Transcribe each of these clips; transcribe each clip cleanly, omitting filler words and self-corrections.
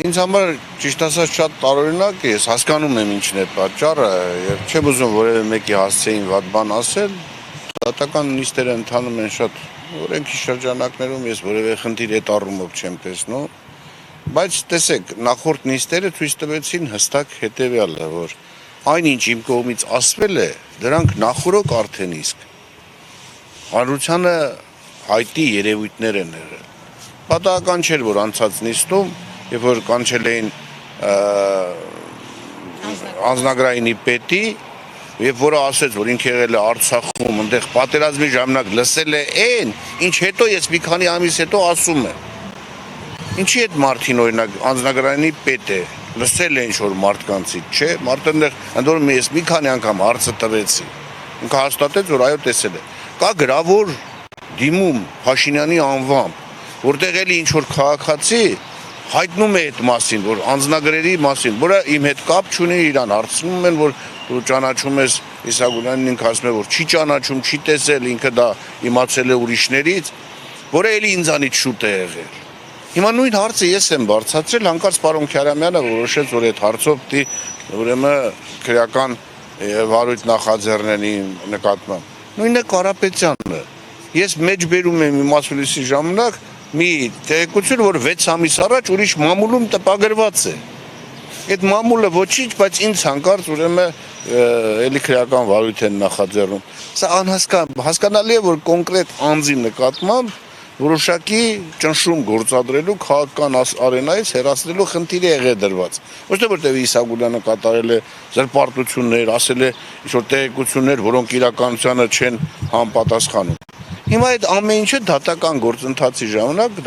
ինձ համար ճիշտ ասած շատ տարօրինակ է, ես հասկանում եմ ինչն է պատճառը, եւ չեմ ուզում որևէ մեկի հասցեին վատ բան ասել, դատական նիստերը ընթանում են շատ օրենքի շրջանակներում, ես որևէ խնդիր այդ առումով չեմ տեսնում, բայց տեսեք, նախորդ նիստերը ցույց տվեցին հստակ հետեւյալը, որ այնինչ իմ կողմից ասվել է, դրանք նախորոք արդեն իսկ հանրությանը հայտի երևույթներ են եղել։ Պատահական չէր, որ անցած նիստում, երբ որ կանչել էին անձնագրայինի պետի, եւ որը ասեց, որ ինքը եղել է Արցախում, այնտեղ պատերազմի ժամանակ լսել է այն, ինչ հետո ես մի քանի ամիս հետո ասում եմ։ Ինչի այդ մարդին օրինակ անձնագրայինի պետ է, լսել է ինչ-որ մարդկանցից, չէ՞, մարդը այնտեղ ընդ ես մի քանի անգամ հարցը տվեցի։ Ինքը հաստատեց, որ այո տեսել է։ Կա գրավոր դիմում Փաշինյանի անվամբ, որտեղ էլի ինչ-որ քաղաքացի հայտնում է այդ մասին, որ անձնագրերի մասին, որը իմ հետ կապ չունի, իրան հարցնում են, որ դու ճանաչում ես Իսագուլյանին, ինքը ասում է, որ չի ճանաչում, չի տեսել, ինքը դա իմացել է ուրիշներից, որը էլի ինձանից շուտ է եղել։ Հիմա նույն հարցը ես եմ բարձրացրել, հանկարծ պարոն Քյարամյանը որոշեց, որ այդ հարցով պիտի ուրեմն քրեական վարույթ նախաձեռնեն իմ նկատմամբ։ Նույնն է Կարապետյանը։ Ես մեջ բերում եմ իմ ասուլիսի ժամանակ մի տեղեկություն, որ 6 ամիս առաջ ուրիշ մամուլում տպագրված է։ Այդ մամուլը ոչինչ, բայց ինձ հանկարծ ուրեմն էլի քրեական վարույթ են նախաձեռնում։ Սա հասկանալի է, որ կոնկրետ անձի նկատմամբ որոշակի ճնշում գործադրելու քաղաքական արենայից հեռացնելու խնդիր է եղել դրված։ Ոչ թե որտեղ Իսագուլյանը կատարել է զրպարտություններ, ասել է ինչ-որ տեղեկություններ, որոնք իրականությանը չեն համապատասխանում։ Հիմա այդ ամեն ինչը դատական գործընթացի ժամանակ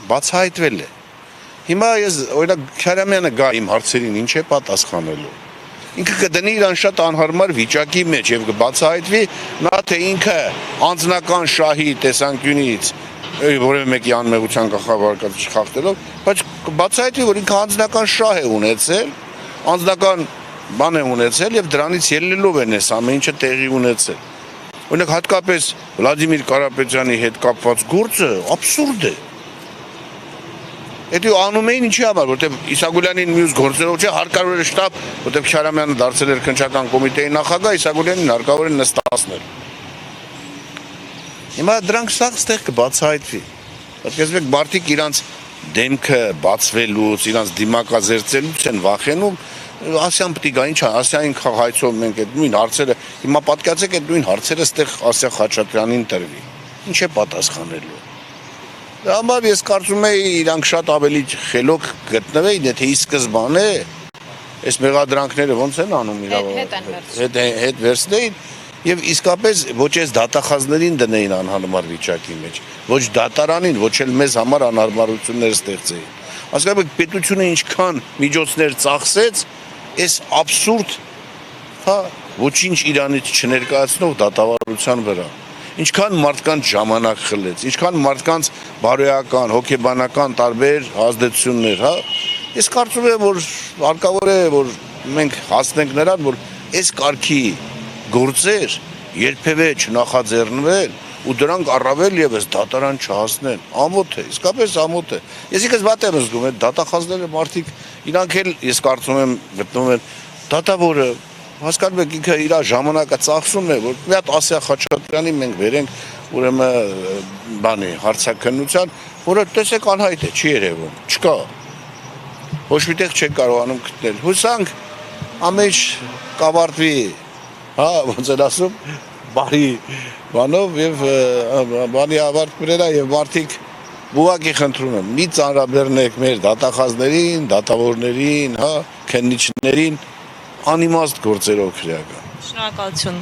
բացահայտվել է։ Հիմա ես օրինակ Քյարամյանը գա իմ հարցերին ինչ է պատասխանելու։ Ինքը կդնի իրան շատ անհարմար վիճակի մեջ եւ կբացահայտվի նա թե ինքը անձնական շահի տեսանկյունից որևէ մեկի անմեղության կախավարկած չխախտելով, բայց կբացահայտվի, որ ինքը անձնական շահ է ունեցել, անձնական բան է ունեցել եւ դրանից ելնելով են այս ամեն ինչը տեղի ունեցել։ Օրինակ հատկապես Վլադիմիր Կարապետյանի հետ կապված գործը աբսուրդ է։ Դա անում էին ինչի համար, որտեղ Իսագուլյանին մյուս գործերով չէ, հարկավոր էր շտաբ, որտեղ Քյարամյանը դարձել էր քննչական կոմիտեի նախագահ, Իսագուլյանին հարկավոր էր նստացնել։ Հիմա դրանք սա ստեղ կբացահայտվի։ Պատկերացրեք, մարդիկ իրանց դեմքը բացվելուց, իրանց դիմակազերծելուց են վախենում, Ասիան պետք է գա, ինչ է, Ասիային հայցով մենք այդ նույն հարցերը, հիմա պատկերացրեք այդ նույն հարցերը ստեղ Ասիա Խաչատրյանին տրվի։ Ինչ է պատասխանելու։ Դա համար ես կարծում եմ իրանք շատ ավելի խելոք գտնվեին, եթե ի սկզբանե այս մեղադրանքները ոնց են անում հետ վերցնեին եւ իսկապես ոչ այս դատախազներին դնեին անհարմար վիճակի մեջ, ոչ դատարանին, ոչ էլ մեզ համար անհարմարություններ ստեղծեին։ Հասկանում պետությունը ինչքան միջոցներ ծախսեց, այս աբսուրդ, հա, ոչինչ իրանից չներկայացնող դատավարության վրա։ Ինչքան մարդկանց ժամանակ խլեց, ինչքան մարդկանց բարոյական, հոգեբանական տարբեր ազդեցություններ, հա։ Ես կարծում եմ, որ հարկավոր է, որ մենք հասնենք նրան, որ այս կարգի գործեր երբևէ չնախաձեռնվել ու դրանք առավել եւս դատարան չհասնեն։ Ամոթ է, իսկապես ամոթ է։ Ես ինքս վատ եմ զգում, այդ դատախազները մարդիկ իրանք էլ ես կարծում եմ գտնվում են դատավորը հասկանում եք ինքը իր ժամանակը ծախսում է, որ մի հատ Ասիա Խաչատրյանի մենք վերենք ուրեմն բանի հարցաքննության, որը տեսեք անհայտ է, չի երևում, չկա։ Ոչ միտեղ չեք կարողանում գտնել։ Հուսանք ամեն ինչ կավարտվի, հա, ոնց են ասում, բարի բանով եւ բանի ավարտվելա եւ մարդիկ բուղակի խնդրում եմ, մի ծանրաբեռնեք մեր դատախազներին, դատավորներին, հա, քննիչներին անիմաստ գործերով քրեական։ Շնորհակալություն։